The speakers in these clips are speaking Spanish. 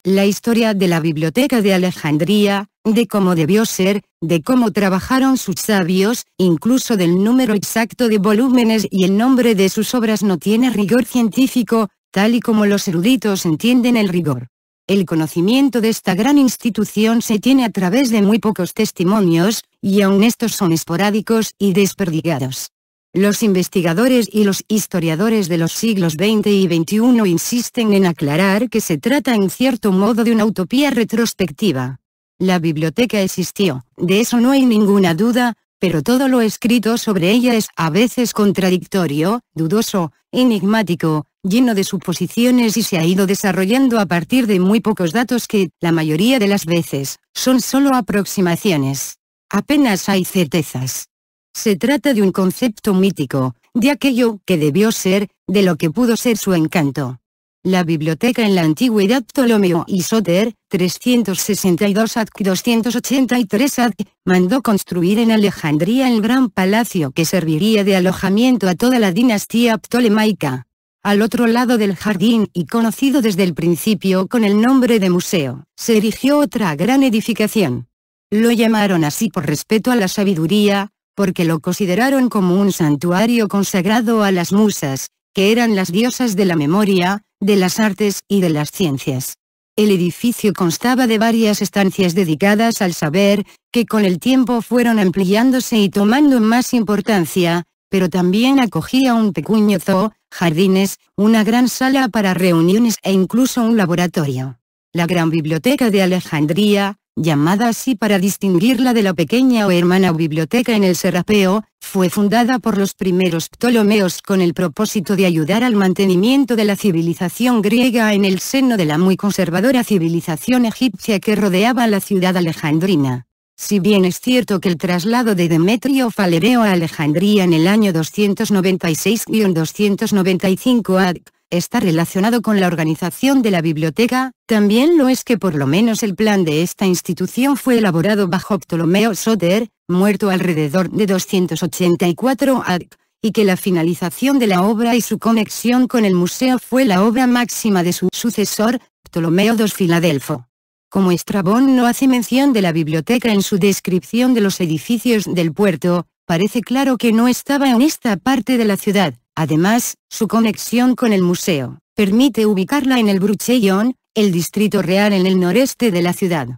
La historia de la Biblioteca de Alejandría, de cómo debió ser, de cómo trabajaron sus sabios, incluso del número exacto de volúmenes y el nombre de sus obras no tiene rigor científico, tal y como los eruditos entienden el rigor. El conocimiento de esta gran institución se tiene a través de muy pocos testimonios, y aun estos son esporádicos y desperdigados. Los investigadores y los historiadores de los siglos XX y XXI insisten en aclarar que se trata en cierto modo de una utopía retrospectiva. La biblioteca existió, de eso no hay ninguna duda, pero todo lo escrito sobre ella es a veces contradictorio, dudoso, enigmático, lleno de suposiciones y se ha ido desarrollando a partir de muy pocos datos que, la mayoría de las veces, son solo aproximaciones. Apenas hay certezas. Se trata de un concepto mítico, de aquello que debió ser, de lo que pudo ser su encanto. La biblioteca en la antigüedad Ptolomeo y Soter, 362 AC 283 AC, mandó construir en Alejandría el gran palacio que serviría de alojamiento a toda la dinastía ptolemaica. Al otro lado del jardín y conocido desde el principio con el nombre de museo, se erigió otra gran edificación. Lo llamaron así por respeto a la sabiduría, porque lo consideraron como un santuario consagrado a las musas, que eran las diosas de la memoria, de las artes y de las ciencias. El edificio constaba de varias estancias dedicadas al saber, que con el tiempo fueron ampliándose y tomando más importancia, pero también acogía un pequeño zoo, jardines, una gran sala para reuniones e incluso un laboratorio. La Gran Biblioteca de Alejandría, llamada así para distinguirla de la pequeña o hermana biblioteca en el Serapeo, fue fundada por los primeros Ptolomeos con el propósito de ayudar al mantenimiento de la civilización griega en el seno de la muy conservadora civilización egipcia que rodeaba la ciudad alejandrina. Si bien es cierto que el traslado de Demetrio Falereo a Alejandría en el año 296-295 AD, está relacionado con la organización de la biblioteca, también lo es que por lo menos el plan de esta institución fue elaborado bajo Ptolomeo Soter, muerto alrededor de 284 AD, y que la finalización de la obra y su conexión con el museo fue la obra máxima de su sucesor, Ptolomeo II Filadelfo. Como Estrabón no hace mención de la biblioteca en su descripción de los edificios del puerto, parece claro que no estaba en esta parte de la ciudad. Además, su conexión con el museo permite ubicarla en el Bruchellón, el distrito real en el noreste de la ciudad.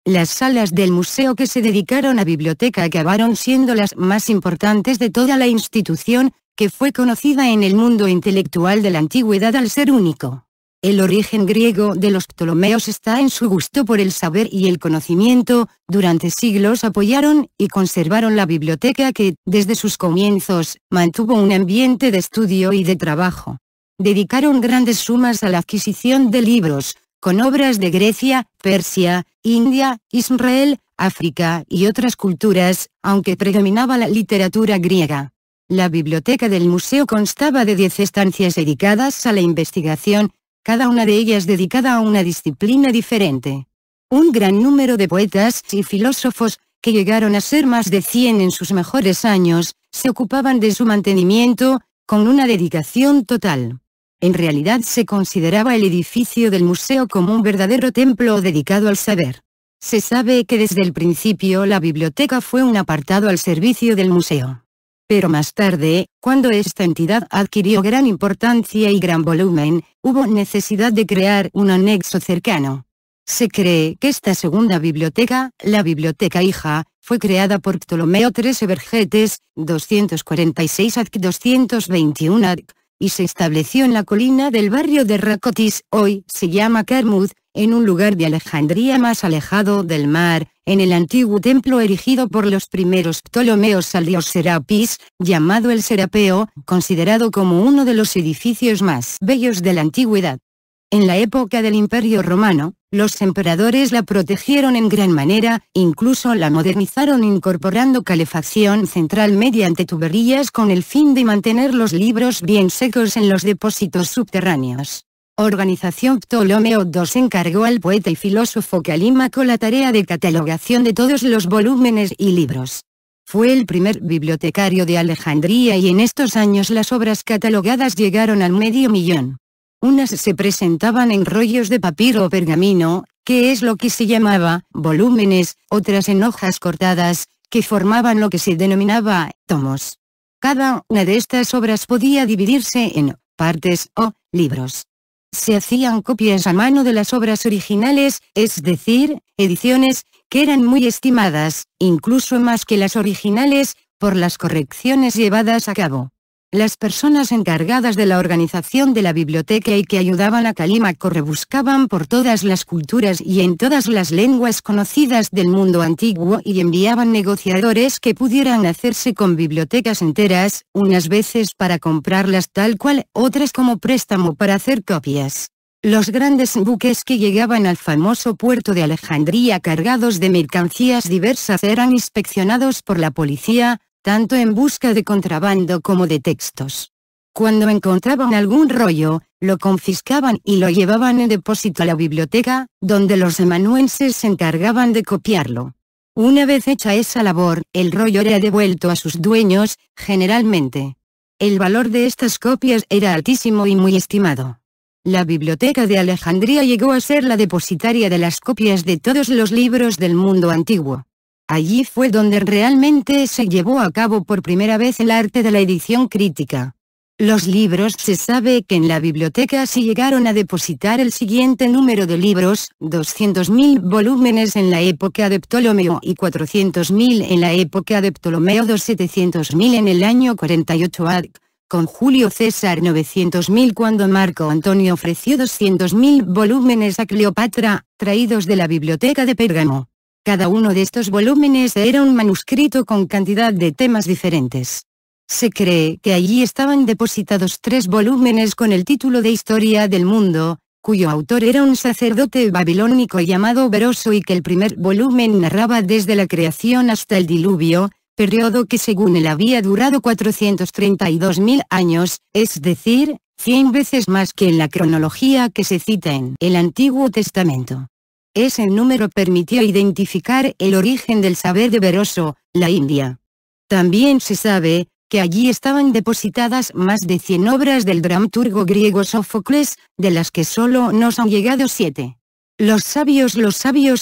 Las salas del museo que se dedicaron a biblioteca acabaron siendo las más importantes de toda la institución, que fue conocida en el mundo intelectual de la antigüedad al ser único. El origen griego de los Ptolomeos está en su gusto por el saber y el conocimiento. Durante siglos apoyaron y conservaron la biblioteca que, desde sus comienzos, mantuvo un ambiente de estudio y de trabajo. Dedicaron grandes sumas a la adquisición de libros, con obras de Grecia, Persia, India, Israel, África y otras culturas, aunque predominaba la literatura griega. La biblioteca del museo constaba de 10 estancias dedicadas a la investigación, cada una de ellas dedicada a una disciplina diferente. Un gran número de poetas y filósofos, que llegaron a ser más de 100 en sus mejores años, se ocupaban de su mantenimiento, con una dedicación total. En realidad se consideraba el edificio del museo como un verdadero templo dedicado al saber. Se sabe que desde el principio la biblioteca fue un apartado al servicio del museo. Pero más tarde, cuando esta entidad adquirió gran importancia y gran volumen, hubo necesidad de crear un anexo cercano. Se cree que esta segunda biblioteca, la biblioteca hija, fue creada por Ptolomeo III Evergetes, 246 AC 221 AC, y se estableció en la colina del barrio de Racotis, hoy se llama Kermud, en un lugar de Alejandría más alejado del mar, en el antiguo templo erigido por los primeros Ptolomeos al dios Serapis, llamado el Serapeo, considerado como uno de los edificios más bellos de la antigüedad. En la época del Imperio Romano, los emperadores la protegieron en gran manera, incluso la modernizaron incorporando calefacción central mediante tuberías con el fin de mantener los libros bien secos en los depósitos subterráneos. Organización Ptolomeo II encargó al poeta y filósofo Calímaco la tarea de catalogación de todos los volúmenes y libros. Fue el primer bibliotecario de Alejandría y en estos años las obras catalogadas llegaron al 500.000. Unas se presentaban en rollos de papiro o pergamino, que es lo que se llamaba volúmenes, otras en hojas cortadas, que formaban lo que se denominaba tomos. Cada una de estas obras podía dividirse en partes o libros. Se hacían copias a mano de las obras originales, es decir, ediciones, que eran muy estimadas, incluso más que las originales, por las correcciones llevadas a cabo. Las personas encargadas de la organización de la biblioteca y que ayudaban a Calímaco rebuscaban por todas las culturas y en todas las lenguas conocidas del mundo antiguo y enviaban negociadores que pudieran hacerse con bibliotecas enteras, unas veces para comprarlas tal cual, otras como préstamo para hacer copias. Los grandes buques que llegaban al famoso puerto de Alejandría cargados de mercancías diversas eran inspeccionados por la policía, tanto en busca de contrabando como de textos. Cuando encontraban algún rollo, lo confiscaban y lo llevaban en depósito a la biblioteca, donde los amanuenses se encargaban de copiarlo. Una vez hecha esa labor, el rollo era devuelto a sus dueños, generalmente. El valor de estas copias era altísimo y muy estimado. La biblioteca de Alejandría llegó a ser la depositaria de las copias de todos los libros del mundo antiguo. Allí fue donde realmente se llevó a cabo por primera vez el arte de la edición crítica. Los libros se sabe que en la biblioteca se llegaron a depositar el siguiente número de libros, 200.000 volúmenes en la época de Ptolomeo y 400.000 en la época de Ptolomeo II, 700.000 en el año 48 AD, con Julio César 900.000 cuando Marco Antonio ofreció 200.000 volúmenes a Cleopatra, traídos de la biblioteca de Pérgamo. Cada uno de estos volúmenes era un manuscrito con cantidad de temas diferentes. Se cree que allí estaban depositados 3 volúmenes con el título de Historia del Mundo, cuyo autor era un sacerdote babilónico llamado Beroso y que el primer volumen narraba desde la creación hasta el diluvio, periodo que según él había durado 432.000 años, es decir, 100 veces más que en la cronología que se cita en el Antiguo Testamento. Ese número permitió identificar el origen del saber de Beroso, la India. También se sabe que allí estaban depositadas más de 100 obras del dramaturgo griego Sófocles, de las que solo nos han llegado 7. Los sabios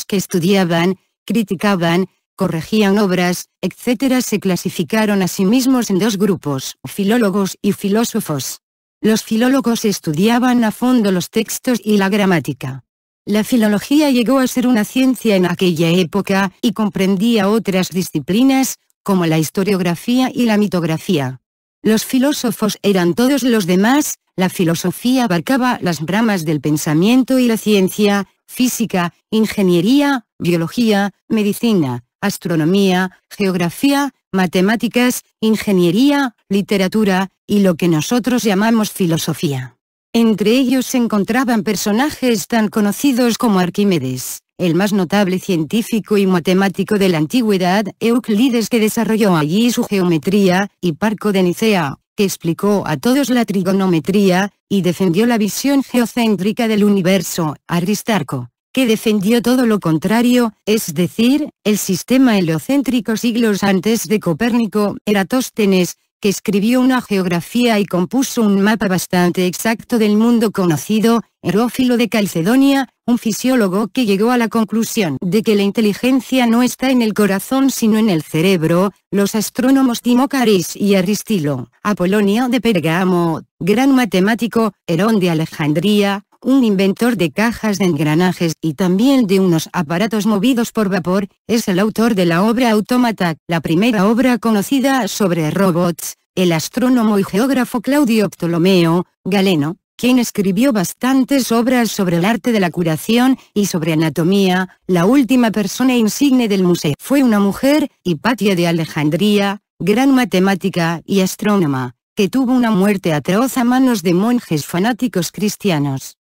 que estudiaban, criticaban, corregían obras, etc. se clasificaron a sí mismos en 2 grupos, filólogos y filósofos. Los filólogos estudiaban a fondo los textos y la gramática. La filología llegó a ser una ciencia en aquella época y comprendía otras disciplinas, como la historiografía y la mitografía. Los filósofos eran todos los demás, la filosofía abarcaba las ramas del pensamiento y la ciencia, física, ingeniería, biología, medicina, astronomía, geografía, matemáticas, ingeniería, literatura, y lo que nosotros llamamos filosofía. Entre ellos se encontraban personajes tan conocidos como Arquímedes, el más notable científico y matemático de la antigüedad, Euclides que desarrolló allí su geometría, y Parco de Nicea, que explicó a todos la trigonometría, y defendió la visión geocéntrica del universo, Aristarco, que defendió todo lo contrario, es decir, el sistema heliocéntrico siglos antes de Copérnico, Eratóstenes, que escribió una geografía y compuso un mapa bastante exacto del mundo conocido, Herófilo de Calcedonia, un fisiólogo que llegó a la conclusión de que la inteligencia no está en el corazón sino en el cerebro, los astrónomos Timócaris y Aristilo, Apolonio de Pergamo, gran matemático, Herón de Alejandría, un inventor de cajas de engranajes y también de unos aparatos movidos por vapor, es el autor de la obra Autómata, la primera obra conocida sobre robots, el astrónomo y geógrafo Claudio Ptolomeo, Galeno, quien escribió bastantes obras sobre el arte de la curación y sobre anatomía. La última persona insigne del museo fue una mujer, Hipatia de Alejandría, gran matemática y astrónoma, que tuvo una muerte atroz a manos de monjes fanáticos cristianos.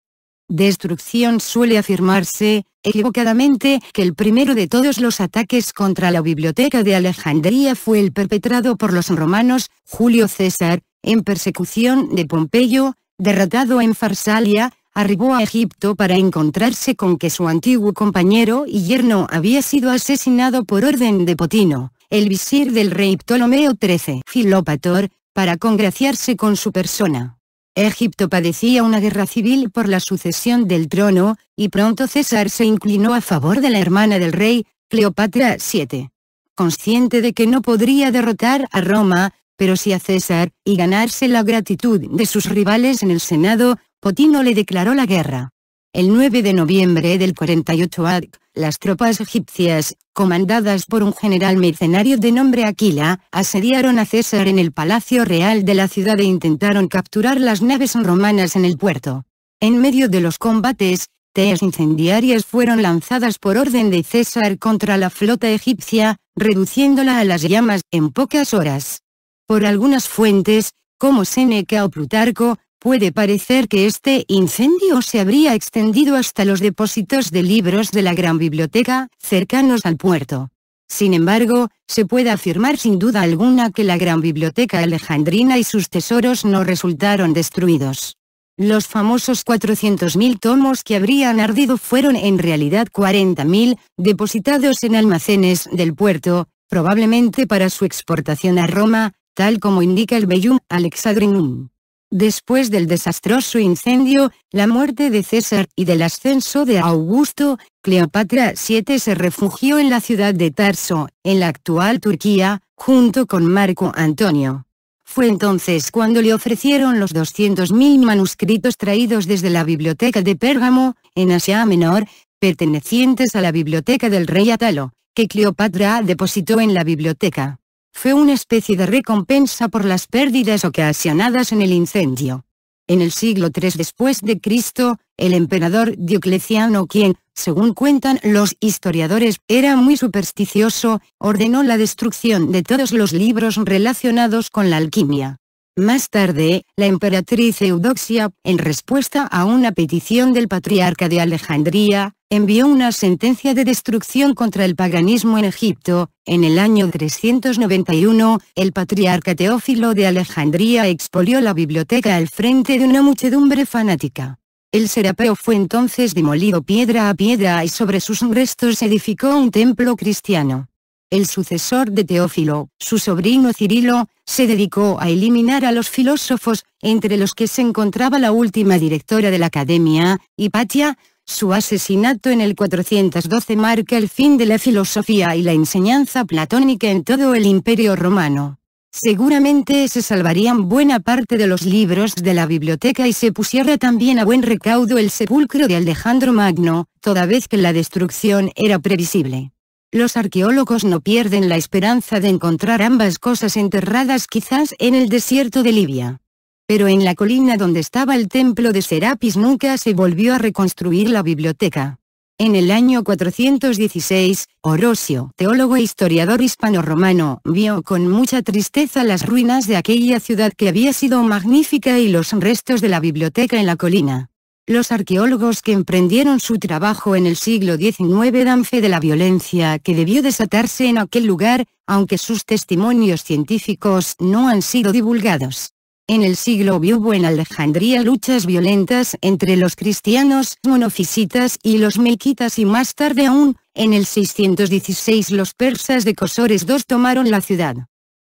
Destrucción suele afirmarse, equivocadamente, que el primero de todos los ataques contra la biblioteca de Alejandría fue el perpetrado por los romanos, Julio César, en persecución de Pompeyo, derrotado en Farsalia, arribó a Egipto para encontrarse con que su antiguo compañero y yerno había sido asesinado por orden de Potino, el visir del rey Ptolomeo XIII, Filópator, para congraciarse con su persona. Egipto padecía una guerra civil por la sucesión del trono, y pronto César se inclinó a favor de la hermana del rey, Cleopatra VII. Consciente de que no podría derrotar a Roma, pero sí a César, y ganarse la gratitud de sus rivales en el Senado, Potino le declaró la guerra. El 9 de noviembre del 48 a.C., las tropas egipcias, comandadas por un general mercenario de nombre Aquila, asediaron a César en el palacio real de la ciudad e intentaron capturar las naves romanas en el puerto. En medio de los combates, teas incendiarias fueron lanzadas por orden de César contra la flota egipcia, reduciéndola a las llamas en pocas horas. Por algunas fuentes, como Séneca o Plutarco, puede parecer que este incendio se habría extendido hasta los depósitos de libros de la Gran Biblioteca, cercanos al puerto. Sin embargo, se puede afirmar sin duda alguna que la Gran Biblioteca alejandrina y sus tesoros no resultaron destruidos. Los famosos 400.000 tomos que habrían ardido fueron en realidad 40.000, depositados en almacenes del puerto, probablemente para su exportación a Roma, tal como indica el Bellum Alexandrinum. Después del desastroso incendio, la muerte de César y del ascenso de Augusto, Cleopatra VII se refugió en la ciudad de Tarso, en la actual Turquía, junto con Marco Antonio. Fue entonces cuando le ofrecieron los 200.000 manuscritos traídos desde la biblioteca de Pérgamo, en Asia Menor, pertenecientes a la biblioteca del rey Atalo, que Cleopatra depositó en la biblioteca. Fue una especie de recompensa por las pérdidas ocasionadas en el incendio. En el siglo III después de Cristo, el emperador Diocleciano, quien, según cuentan los historiadores, era muy supersticioso, ordenó la destrucción de todos los libros relacionados con la alquimia. Más tarde, la emperatriz Eudoxia, en respuesta a una petición del patriarca de Alejandría, envió una sentencia de destrucción contra el paganismo en Egipto. En el año 391, el patriarca Teófilo de Alejandría expolió la biblioteca al frente de una muchedumbre fanática. El Serapeo fue entonces demolido piedra a piedra y sobre sus restos se edificó un templo cristiano. El sucesor de Teófilo, su sobrino Cirilo, se dedicó a eliminar a los filósofos, entre los que se encontraba la última directora de la academia, Hipatia. Su asesinato en el 412 marca el fin de la filosofía y la enseñanza platónica en todo el Imperio Romano. Seguramente se salvarían buena parte de los libros de la biblioteca y se pusiera también a buen recaudo el sepulcro de Alejandro Magno, toda vez que la destrucción era previsible. Los arqueólogos no pierden la esperanza de encontrar ambas cosas enterradas quizás en el desierto de Libia. Pero en la colina donde estaba el templo de Serapis nunca se volvió a reconstruir la biblioteca. En el año 416, Orosio, teólogo e historiador hispano-romano, vio con mucha tristeza las ruinas de aquella ciudad que había sido magnífica y los restos de la biblioteca en la colina. Los arqueólogos que emprendieron su trabajo en el siglo XIX dan fe de la violencia que debió desatarse en aquel lugar, aunque sus testimonios científicos no han sido divulgados. En el siglo V hubo en Alejandría luchas violentas entre los cristianos monofisitas y los melquitas y más tarde aún, en el 616 los persas de Cosores II tomaron la ciudad.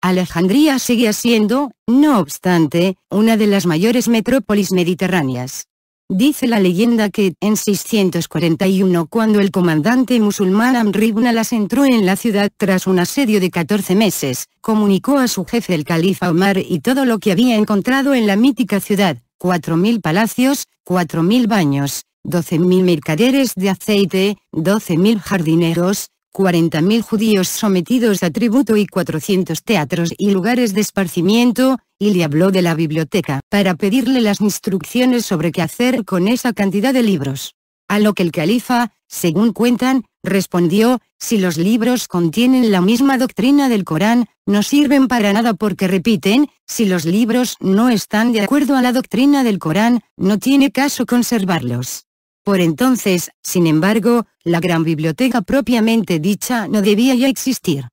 Alejandría seguía siendo, no obstante, una de las mayores metrópolis mediterráneas. Dice la leyenda que, en 641 cuando el comandante musulmán Amr ibn al-As entró en la ciudad tras un asedio de 14 meses, comunicó a su jefe el califa Omar y todo lo que había encontrado en la mítica ciudad: 4.000 palacios, 4.000 baños, 12.000 mercaderes de aceite, 12.000 jardineros, 40.000 judíos sometidos a tributo y 400 teatros y lugares de esparcimiento, y le habló de la biblioteca para pedirle las instrucciones sobre qué hacer con esa cantidad de libros. A lo que el califa, según cuentan, respondió: si los libros contienen la misma doctrina del Corán, no sirven para nada porque repiten; si los libros no están de acuerdo a la doctrina del Corán, no tiene caso conservarlos. Por entonces, sin embargo, la gran biblioteca propiamente dicha no debía ya existir.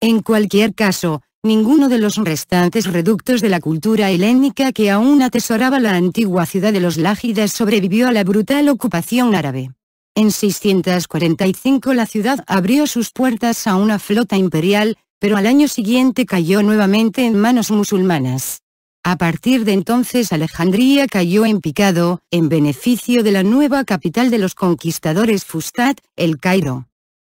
En cualquier caso, ninguno de los restantes reductos de la cultura helénica que aún atesoraba la antigua ciudad de los Lágidas sobrevivió a la brutal ocupación árabe. En 645 la ciudad abrió sus puertas a una flota imperial, pero al año siguiente cayó nuevamente en manos musulmanas. A partir de entonces Alejandría cayó en picado, en beneficio de la nueva capital de los conquistadores Fustat, El Cairo.